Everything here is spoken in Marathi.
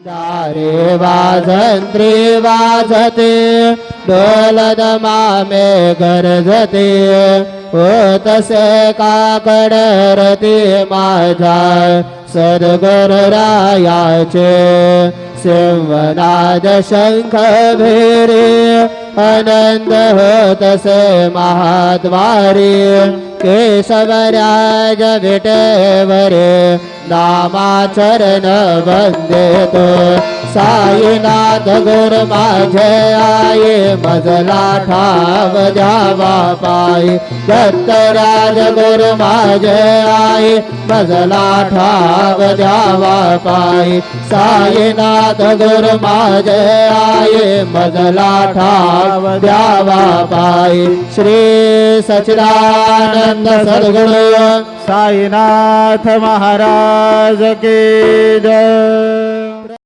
दारे वाजंत्री वाजते डोलदमामे गरजते तसे काकड रती माझा सद्गुरुरायाचे सिंहनाद शंख भेरे आनंद होतसे महाद्वारी केशवराज विटेवरे नामाचरण वंदेतो साईनाथ गुरु माझे आये मजला ठाव द्यावा पायी दत्तराज गुरु माझे आये मजला ठाव द्यावा पायी साईनाथ गुरु माझे आये मजला ठाव द्यावा पायी श्री सच्चिदानंद सद्गुरु साईनाथ महाराज की जय।